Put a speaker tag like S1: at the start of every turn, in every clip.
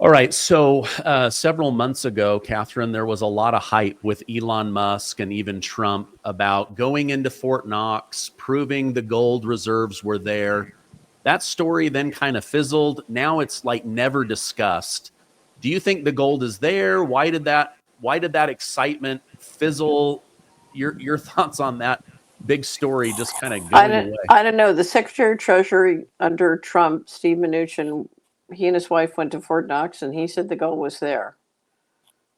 S1: All right. So several months ago, Catherine, there was a lot of hype with Elon Musk and even Trump about going into Fort Knox, proving the gold reserves were there. That story then kind of fizzled. Now it's like never discussed. Do you think the gold is there? Why did that excitement fizzle? Your thoughts on that big story just kind of
S2: I
S1: going
S2: don't,
S1: away?
S2: I don't know. The Secretary of Treasury under Trump, Steve Mnuchin, he and his wife went to Fort Knox, and he said the gold was there.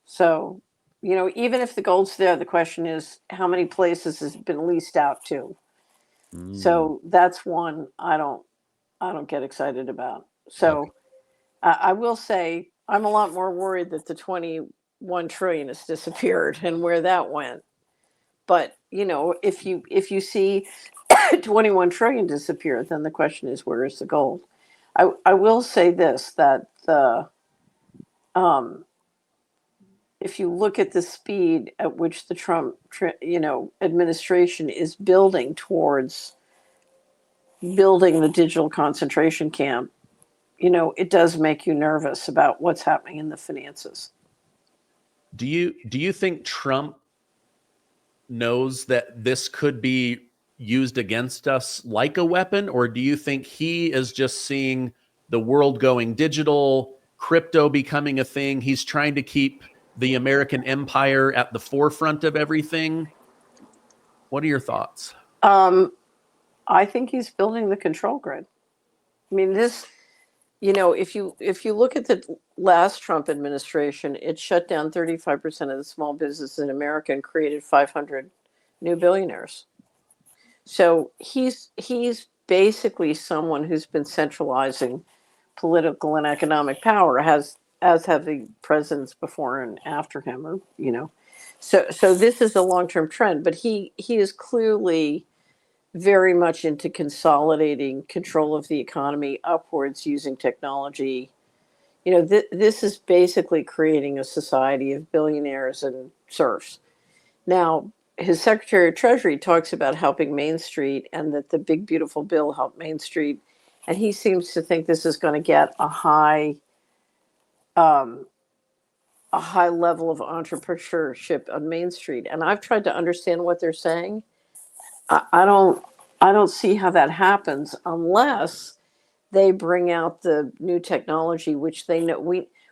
S2: So, even if the gold's there, the question is how many places has it been leased out to.
S1: Mm,
S2: So that's one I don't get excited about.
S1: okay.
S2: So I will say I'm a lot more worried that the 21 trillion has disappeared and where that went. But if you see 21 trillion disappear, then the question is where is the gold? I will say this, that the um, if you look at the speed at which the Trump administration is building towards building the digital concentration camp, it does make you nervous about what's happening in the finances.
S1: Do you think Trump knows that this could be used against us like a weapon, or do you think he is just seeing the world going digital, crypto becoming a thing? He's trying to keep the American empire at the forefront of everything. What are your thoughts?
S2: Um, I think he's building the control grid. I mean, if you look at the last Trump administration, it shut down 35% of the small businesses in America and created 500 new billionaires. So he's basically someone who's been centralizing political and economic power, has as have the presidents before and after him, or so this is a long-term trend, but he is clearly very much into consolidating control of the economy upwards using technology. This is basically creating a society of billionaires and serfs. Now, his Secretary of Treasury talks about helping Main Street and that the big, beautiful bill helped Main Street. And he seems to think this is going to get um, a high level of entrepreneurship on Main Street. And I've tried to understand what they're saying. I don't see how that happens unless they bring out the new technology, which they know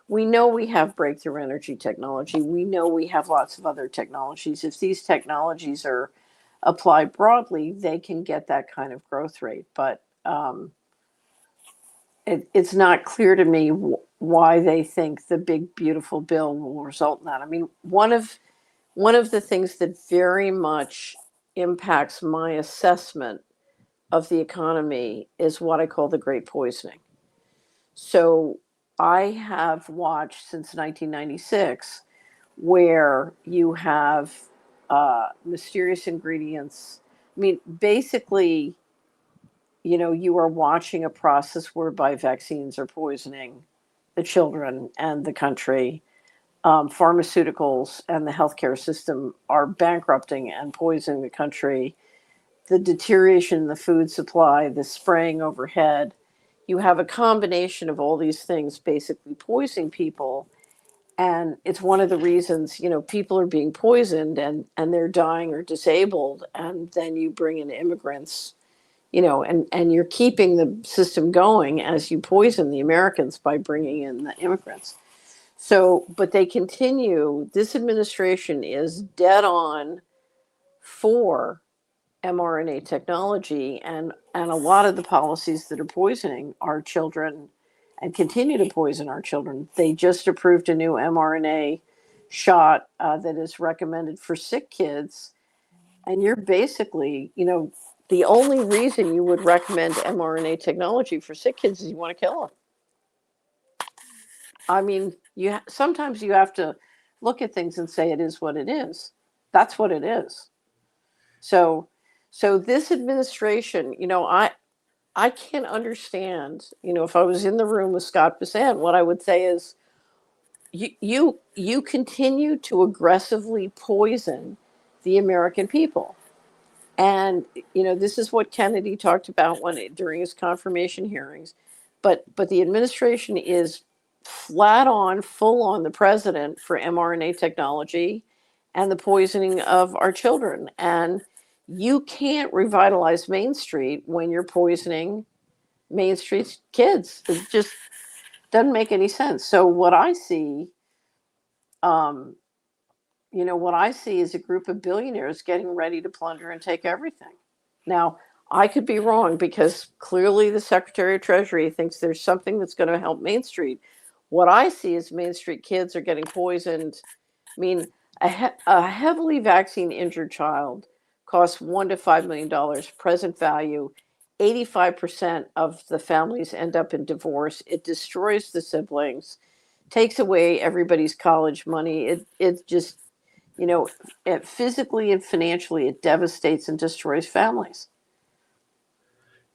S2: we know we have breakthrough energy technology. We know we have lots of other technologies. If these technologies are applied broadly, they can get that kind of growth rate. But it's not clear to me why they think the big beautiful bill will result in that. I mean, one of the things that very much impacts my assessment of the economy is what I call the great poisoning. So I have watched since 1996 where you have mysterious ingredients. I mean, basically, you are watching a process whereby vaccines are poisoning the children and the country. Pharmaceuticals and the healthcare system are bankrupting and poisoning the country. The deterioration in the food supply, the spraying overhead. You have a combination of all these things basically poisoning people. And it's one of the reasons, people are being poisoned and they're dying or disabled. And then you bring in immigrants, and you're keeping the system going as you poison the Americans by bringing in the immigrants. So, but they continue, this administration is dead on for mRNA technology, and a lot of the policies that are poisoning our children and continue to poison our children. They just approved a new mRNA shot that is recommended for sick kids, and you're basically, the only reason you would recommend mRNA technology for sick kids is you want to kill them. I mean, sometimes you have to look at things and say it is what it is. That's what it is. So, so this administration, I can't understand. If I was in the room with Scott Bissant, what I would say is, you continue to aggressively poison the American people, and this is what Kennedy talked about during his confirmation hearings. But the administration is flat on, full on the president for mRNA technology and the poisoning of our children. And you can't revitalize Main Street when you're poisoning Main Street's kids. It just doesn't make any sense. So what I see, what I see is a group of billionaires getting ready to plunder and take everything. Now, I could be wrong because clearly the Secretary of Treasury thinks there's something that's going to help Main Street. What I see is Main Street kids are getting poisoned. I mean, a heavily vaccine injured child costs $1 to $5 million present value. 85% of the families end up in divorce. It destroys the siblings, takes away everybody's college money. It just, it physically and financially, it devastates and destroys families.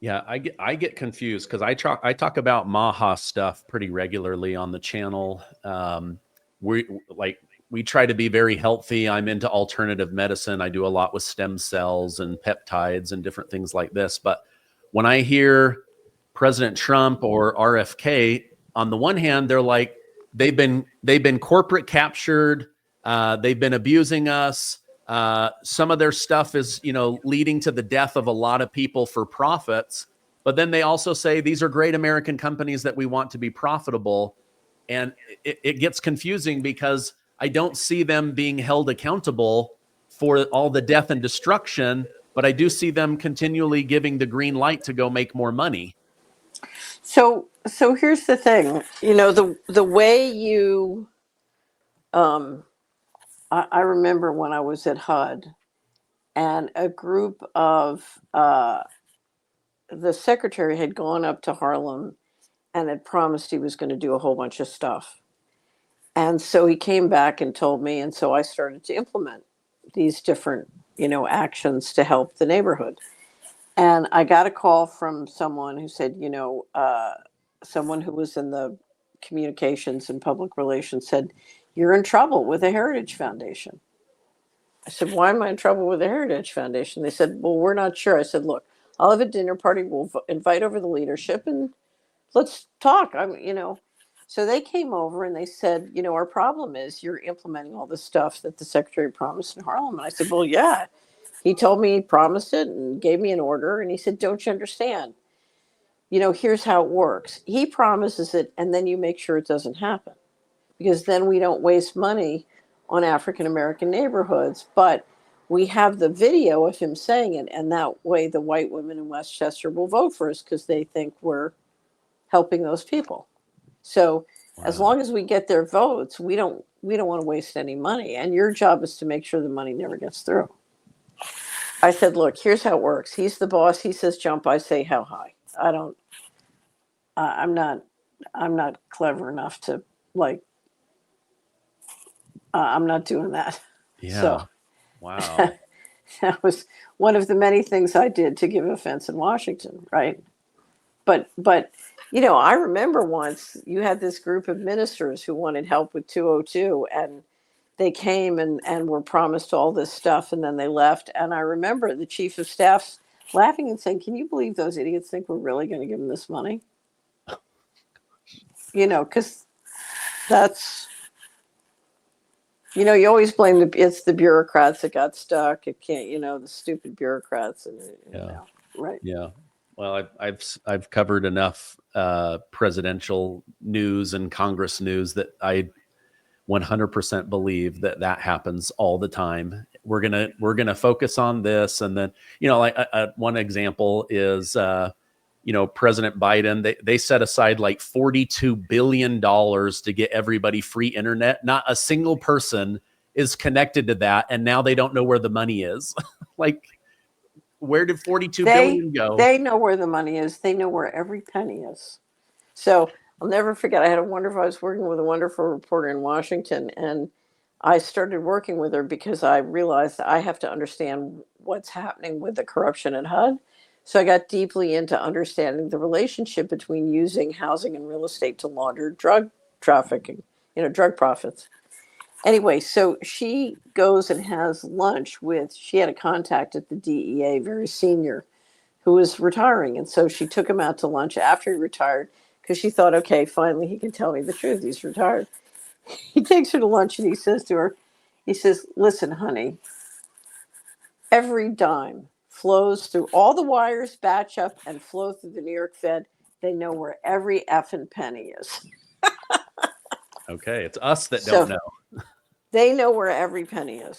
S1: Yeah, I get confused because I talk about Maha stuff pretty regularly on the channel. We try to be very healthy. I'm into alternative medicine. I do a lot with stem cells and peptides and different things like this. But when I hear President Trump or RFK, on the one hand, they're like, they've been corporate captured. They've been abusing us. Some of their stuff is, leading to the death of a lot of people for profits. But then they also say these are great American companies that we want to be profitable. And it gets confusing because I don't see them being held accountable for all the death and destruction, but I do see them continually giving the green light to go make more money.
S2: So here's the thing, the way you, I remember when I was at HUD and a group of, the secretary had gone up to Harlem and had promised he was going to do a whole bunch of stuff. And so he came back and told me, and so I started to implement these different, actions to help the neighborhood. And I got a call from someone who said, someone who was in the communications and public relations said, "You're in trouble with the Heritage Foundation." I said, "Why am I in trouble with the Heritage Foundation?" They said, "Well, we're not sure." I said, "Look, I'll have a dinner party. We'll invite over the leadership and let's talk." So they came over and they said, "Our problem is you're implementing all the stuff that the secretary promised in Harlem." And I said, "Well, yeah, he told me he promised it and gave me an order." And he said, "Don't you understand? Here's how it works. He promises it and then you make sure it doesn't happen, because then we don't waste money on African American neighborhoods. But we have the video of him saying it, and that way the white women in Westchester will vote for us because they think we're helping those people. So as long as we get their votes, we don't want to waste any money. And your job is to make sure the money never gets through." I said, "Look, here's how it works. He's the boss. He says jump. I say how high. I'm not clever enough to I'm not doing that."
S1: Yeah.
S2: So
S1: Wow.
S2: that was one of the many things I did to give offense in Washington, right? But I remember once you had this group of ministers who wanted help with 202, and they came and were promised all this stuff, and then they left. And I remember the chief of staff laughing and saying, "Can you believe those idiots think we're really going to give them this money?" Because that's, you always blame it's the bureaucrats that got stuck. It can't, the stupid bureaucrats. Right.
S1: Yeah. Well, I've covered enough presidential news and Congress news that I 100% believe that happens all the time. We're gonna focus on this, and then one example is President Biden. They set aside like $42 billion to get everybody free internet. Not a single person is connected to that, and now they don't know where the money is. Like, where did 42 billion go?
S2: They know where the money is. They know where every penny is. So I'll never forget. I was working with a wonderful reporter in Washington, and I started working with her because I realized I have to understand what's happening with the corruption at HUD. So I got deeply into understanding the relationship between using housing and real estate to launder drug trafficking, drug profits. Anyway, so she goes and has lunch she had a contact at the DEA, very senior, who was retiring. And so she took him out to lunch after he retired, because she thought, okay, finally he can tell me the truth. He's retired. He takes her to lunch and he says to her, he says, listen, honey, every dime flows through all the wires, batch up and flow through the New York Fed. They know where every effing penny is.
S1: Okay. It's us that
S2: So
S1: don't know.
S2: they know where every penny is.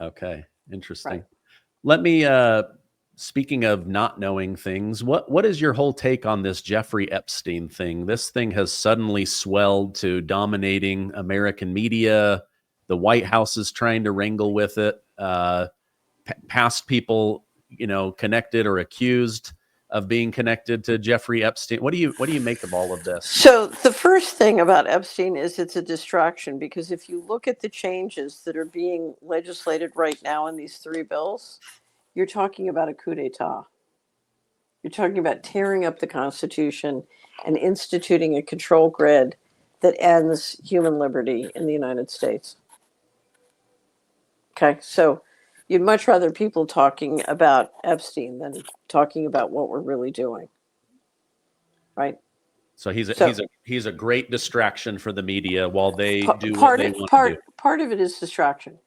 S1: Okay. Interesting.
S2: Right.
S1: Let me, speaking of not knowing things, what is your whole take on this Jeffrey Epstein thing? This thing has suddenly swelled to dominating American media. The White House is trying to wrangle with it. Past people, connected or accused of being connected to Jeffrey Epstein. What do you make of all of this?
S2: So the first thing about Epstein is it's a distraction, because if you look at the changes that are being legislated right now in these three bills, you're talking about a coup d'etat. You're talking about tearing up the Constitution and instituting a control grid that ends human liberty in the United States. Okay, so you'd much rather people talking about Epstein than talking about what we're really doing, right?
S1: So he's
S2: So
S1: a great distraction for the media while they do what
S2: part
S1: they
S2: of,
S1: want to do.
S2: part of it is distraction.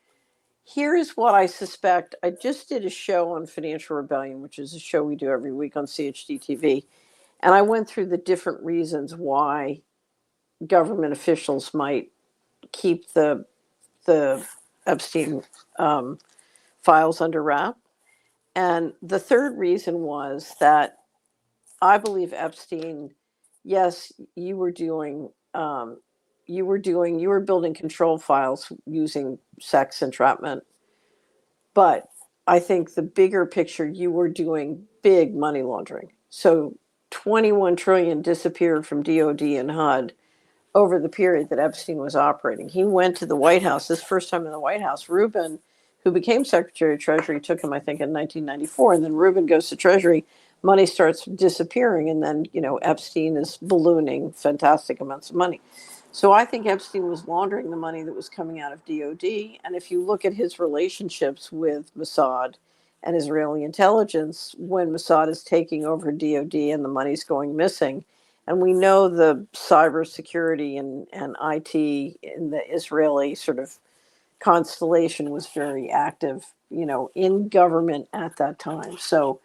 S2: Here is what I suspect. I just did a show on Financial Rebellion, which is a show we do every week on CHD TV, and I went through the different reasons why government officials might keep the Epstein files under wrap. And the third reason was that I believe Epstein, yes, you were building control files using sex entrapment, but I think the bigger picture, you were doing big money laundering. So 21 trillion disappeared from DOD and HUD over the period that Epstein was operating. He went to the White House, his first time in the White House. Rubin, who became Secretary of Treasury, took him, I think, in 1994. And then Rubin goes to Treasury, money starts disappearing. And then, Epstein is ballooning fantastic amounts of money. So I think Epstein was laundering the money that was coming out of DOD. And if you look at his relationships with Mossad and Israeli intelligence, when Mossad is taking over DOD and the money's going missing, and we know the cybersecurity and IT in the Israeli sort of constellation was very active, in government at that time. So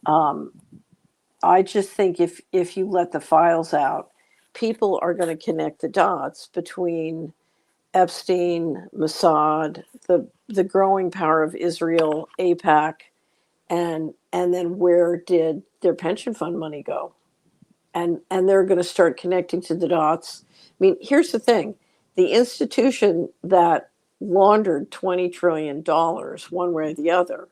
S2: I just think if you let the files out, people are going to connect the dots between Epstein, Mossad, the growing power of Israel, AIPAC, and then where did their pension fund money go? And they're going to start connecting to the dots. I mean, here's the thing. The institution that laundered $20 trillion one way or the other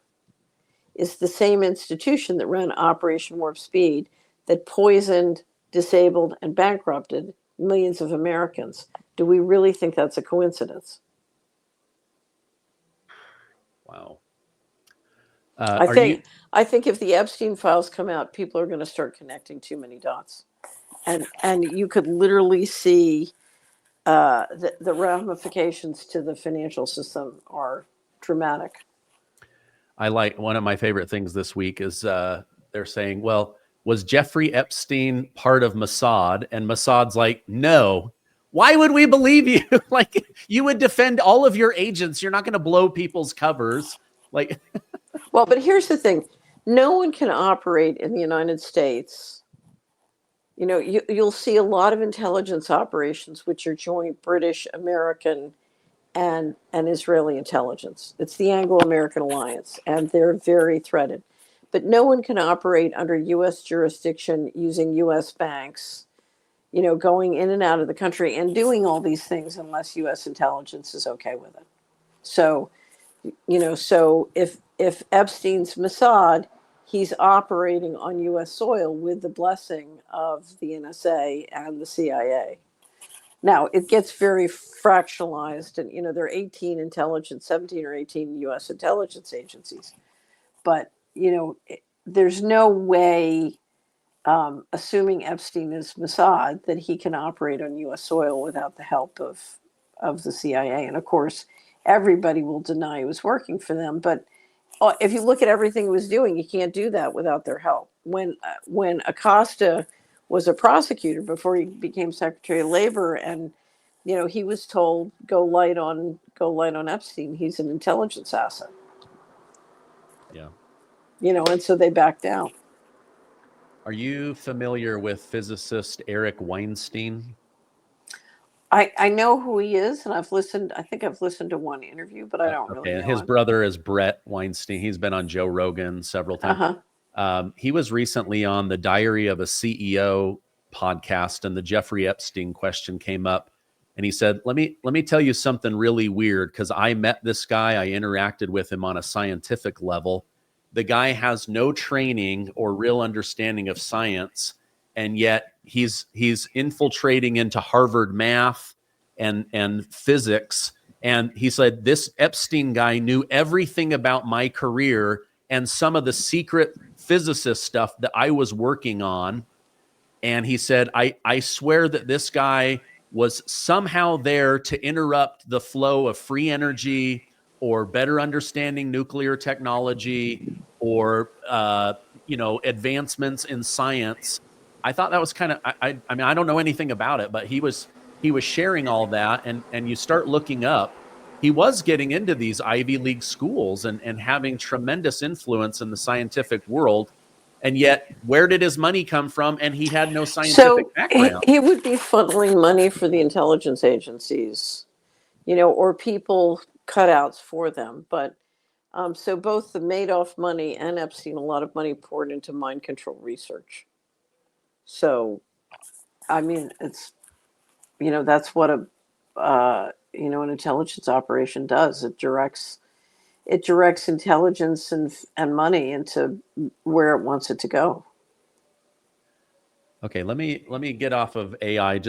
S2: is the same institution that ran Operation Warp Speed, that poisoned, disabled, and bankrupted millions of Americans. Do we really think that's a coincidence?
S1: Wow.
S2: I think if the Epstein files come out, people are going to start connecting too many dots, and you could literally see the ramifications to the financial system are dramatic.
S1: I like, one of my favorite things this week is they're saying, well, was Jeffrey Epstein part of Mossad? And Mossad's like, no. Why would we believe you? Like, you would defend all of your agents. You're not going to blow people's covers. Like,
S2: well, but here's the thing. No one can operate in the United States. You'll see a lot of intelligence operations, which are joint British, American, and Israeli intelligence. It's the Anglo-American alliance, and they're very threatened. But no one can operate under U.S. jurisdiction using U.S. banks, going in and out of the country and doing all these things unless U.S. intelligence is okay with it. So, so if Epstein's Mossad, he's operating on U.S. soil with the blessing of the NSA and the CIA. Now, it gets very fractionalized, and there are 17 or 18 U.S. intelligence agencies. But there's no way, assuming Epstein is Mossad, that he can operate on U.S. soil without the help of the CIA. And of course, everybody will deny he was working for them. But if you look at everything he was doing, you can't do that without their help. When Acosta was a prosecutor before he became Secretary of Labor, and he was told go light on Epstein. He's an intelligence asset.
S1: Yeah.
S2: And so they backed down.
S1: Are you familiar with physicist Eric Weinstein?
S2: I know who he is, and I think I've listened to one interview, but I don't really
S1: Okay,
S2: know
S1: his
S2: him.
S1: brother is Brett Weinstein. He's been on Joe Rogan several times. He was recently on the Diary of a CEO podcast, and the Jeffrey Epstein question came up, and he said, "Let me tell you something really weird, because I met this guy, I interacted with him on a scientific level. The guy has no training or real understanding of science, and yet he's infiltrating into Harvard math and physics." And he said, this Epstein guy knew everything about my career and some of the secret physicist stuff that I was working on. And he said, I swear that this guy was somehow there to interrupt the flow of free energy or better understanding nuclear technology or, advancements in science. I thought that was kind of, I mean, I don't know anything about it, but he was sharing all that. And you start looking up, he was getting into these Ivy League schools and having tremendous influence in the scientific world. And yet, where did his money come from? And he had no scientific
S2: So
S1: background.
S2: he would be funneling money for the intelligence agencies, or people cutouts for them. But so both the Madoff money and Epstein, a lot of money poured into mind control research. So, I mean, it's that's what an intelligence operation does. It directs intelligence and money into where it wants it to go.
S1: Okay, let me get off of AI.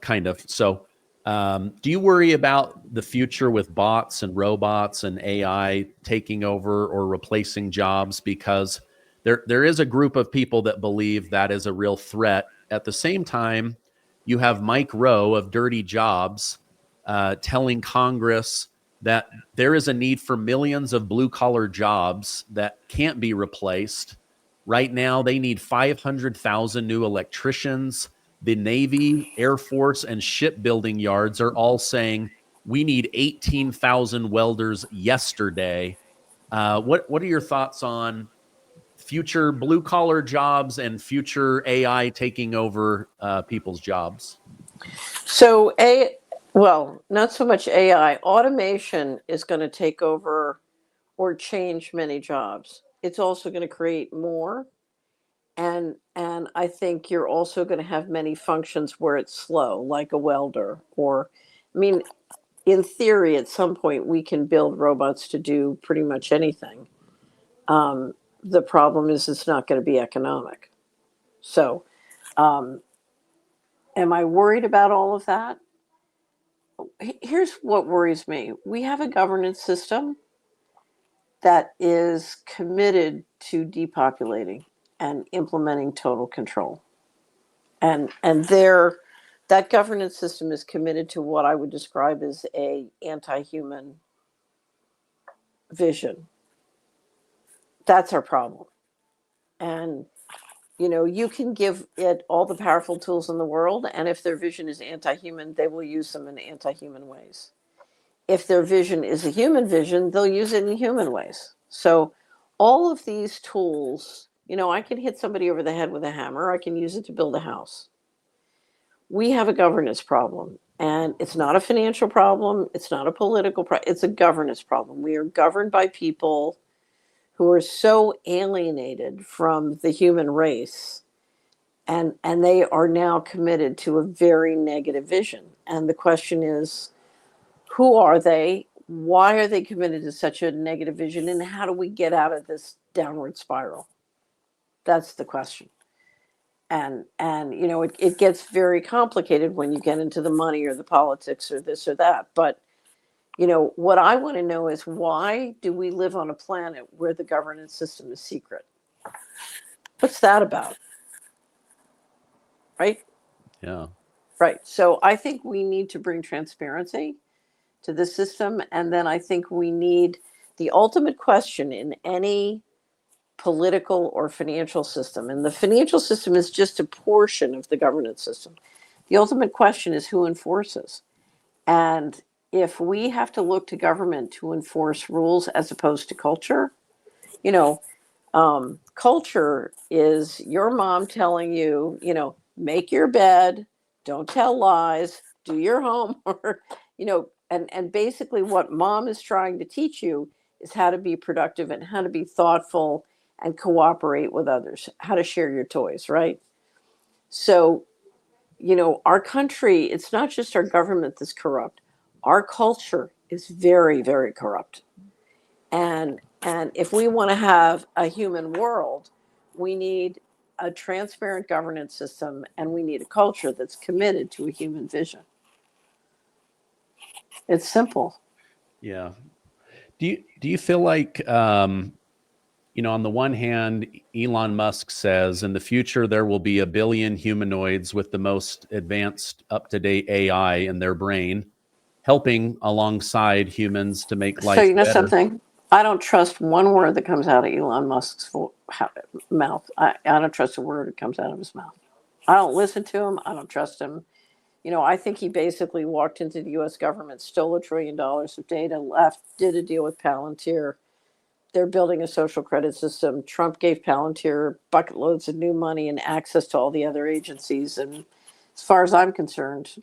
S1: Kind of. So, do you worry about the future with bots and robots and AI taking over or replacing jobs? Because there is a group of people that believe that is a real threat. At the same time, you have Mike Rowe of Dirty Jobs telling Congress that there is a need for millions of blue collar jobs that can't be replaced. Right now, they need 500,000 new electricians. The Navy, Air Force, and shipbuilding yards are all saying we need 18,000 welders yesterday. What are your thoughts on future blue collar jobs and future AI taking over people's jobs?
S2: So not so much AI. Automation is going to take over or change many jobs. It's also going to create more, and I think you're also going to have many functions where it's slow, like a welder. Or, I mean, in theory, at some point we can build robots to do pretty much anything. The problem is it's not going to be economic. So, um, am I worried about all of that? Here's what worries me. We have a governance system that is committed to depopulating and implementing total control. And that governance system is committed to what I would describe as a anti-human vision. That's our problem. And you can give it all the powerful tools in the world, and if their vision is anti-human, they will use them in anti-human ways. If their vision is a human vision, they'll use it in human ways. So all of these tools, I can hit somebody over the head with a hammer. I can use it to build a house. We have a governance problem, and it's not a financial problem. It's not a political problem. It's a governance problem. We are governed by people who are so alienated from the human race, and they are now committed to a very negative vision. And the question is, who are they? Why are they committed to such a negative vision? And how do we get out of this downward spiral? That's the question. And it gets very complicated when you get into the money or the politics or this or that. But what I want to know is, why do we live on a planet where the governance system is secret? What's that about? Right?
S1: Yeah.
S2: Right. So I think we need to bring transparency to the system. And then I think we need the ultimate question in any political or financial system. And the financial system is just a portion of the governance system. The ultimate question is who enforces. And if we have to look to government to enforce rules as opposed to culture, you know, culture is your mom telling you, make your bed, don't tell lies, do your homework, and basically what mom is trying to teach you is how to be productive and how to be thoughtful and cooperate with others, how to share your toys, right? So, our country, it's not just our government that's corrupt. Our culture is very, very corrupt. And if we want to have a human world, we need a transparent governance system and we need a culture that's committed to a human vision. It's simple.
S1: Yeah. Do you feel like on the one hand, Elon Musk says in the future there will be 1 billion humanoids with the most advanced, up-to-date AI in their brain, helping alongside humans to make
S2: So
S1: life better.
S2: something? I don't trust one word that comes out of Elon Musk's mouth. I don't trust a word that comes out of his mouth. I don't listen to him. I don't trust him. I think he basically walked into the U.S. government, stole $1 trillion of data, left, did a deal with Palantir. They're building a social credit system. Trump gave Palantir bucket loads of new money and access to all the other agencies. And as far as I'm concerned,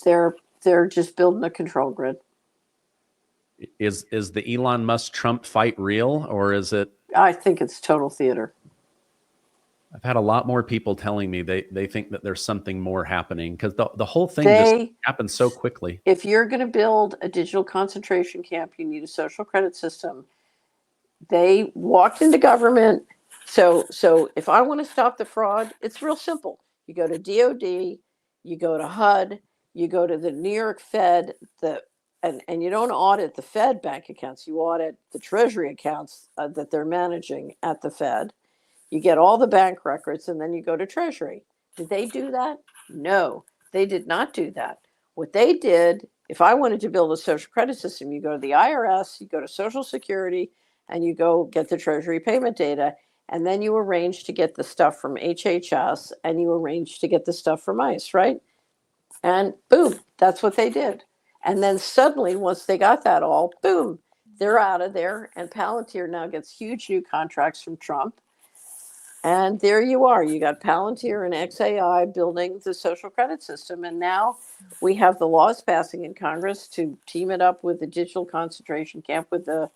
S2: they're just building a control grid.
S1: Is the Elon Musk Trump fight real, or is it?
S2: I think it's total theater.
S1: I've had a lot more people telling me they think that there's something more happening because the whole thing just happened so quickly.
S2: If you're going to build a digital concentration camp, you need a social credit system. They walked into government. So if I want to stop the fraud, it's real simple. You go to DOD, you go to HUD, you go to the New York Fed, and you don't audit the Fed bank accounts. You audit the Treasury accounts that they're managing at the Fed. You get all the bank records, and then you go to Treasury. Did they do that? No, they did not do that. What they did, if I wanted to build a social credit system, you go to the IRS, you go to Social Security, and you go get the Treasury payment data, and then you arrange to get the stuff from HHS, and you arrange to get the stuff from ICE, right? And boom, that's what they did. And then suddenly, once they got that all, boom, they're out of there, and Palantir now gets huge new contracts from Trump. And there you are. You got Palantir and XAI building the social credit system. And now we have the laws passing in Congress to team it up with the digital concentration camp with the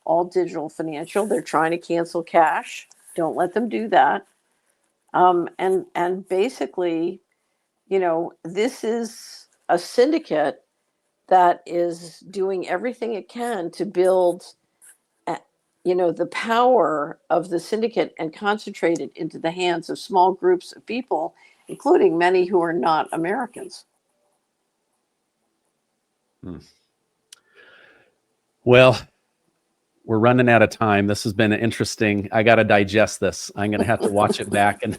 S2: all digital financial. They're trying to cancel cash. Don't let them do that. And basically, this is a syndicate that is doing everything it can to build the power of the syndicate and concentrate it into the hands of small groups of people, including many who are not Americans.
S1: Well, we're running out of time. This has been interesting. I got to digest this. I'm going to have to watch it back and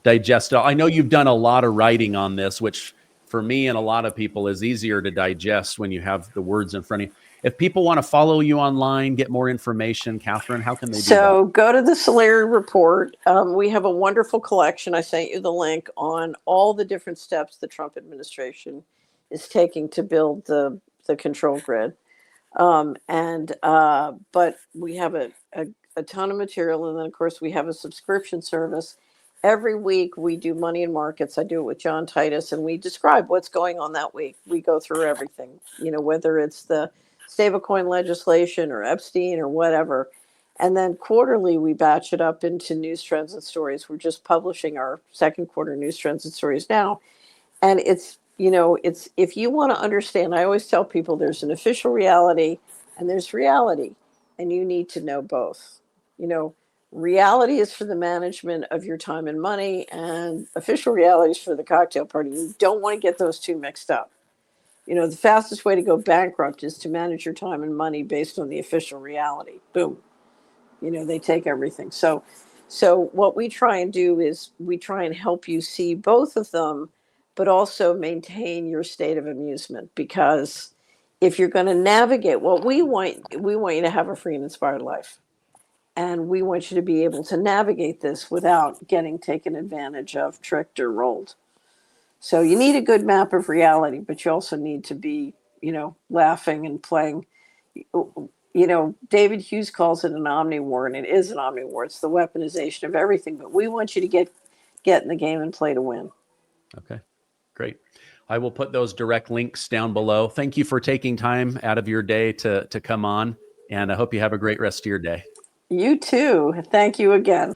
S1: digest it. I know you've done a lot of writing on this, which for me and a lot of people is easier to digest when you have the words in front of you. If people want to follow you online, get more information, Catherine, how can they do that?
S2: So go to the Solari Report. We have a wonderful collection. I sent you the link on all the different steps the Trump administration is taking to build the control grid. But we have a ton of material. And then, of course, we have a subscription service. Every week we do Money in Markets. I do it with John Titus, and we describe what's going on that week. We go through everything, whether it's the stablecoin legislation or Epstein or whatever. And then quarterly, we batch it up into news, trends, and stories. We're just publishing our second quarter news, trends, and stories now. And it's if you want to understand, I always tell people there's an official reality and there's reality, and you need to know both. Reality is for the management of your time and money, and official reality is for the cocktail party. You don't want to get those two mixed up. The fastest way to go bankrupt is to manage your time and money based on the official reality. Boom. They take everything. So what we try and do is we try and help you see both of them, but also maintain your state of amusement, because if you're going to navigate, what we want you to have a free and inspired life. And we want you to be able to navigate this without getting taken advantage of, tricked, or rolled. So you need a good map of reality, but you also need to be, laughing and playing. David Hughes calls it an omni-war, and it is an omni-war. It's the weaponization of everything. But we want you to get in the game and play to win.
S1: Okay, great. I will put those direct links down below. Thank you for taking time out of your day to come on, and I hope you have a great rest of your day.
S2: You too. Thank you again.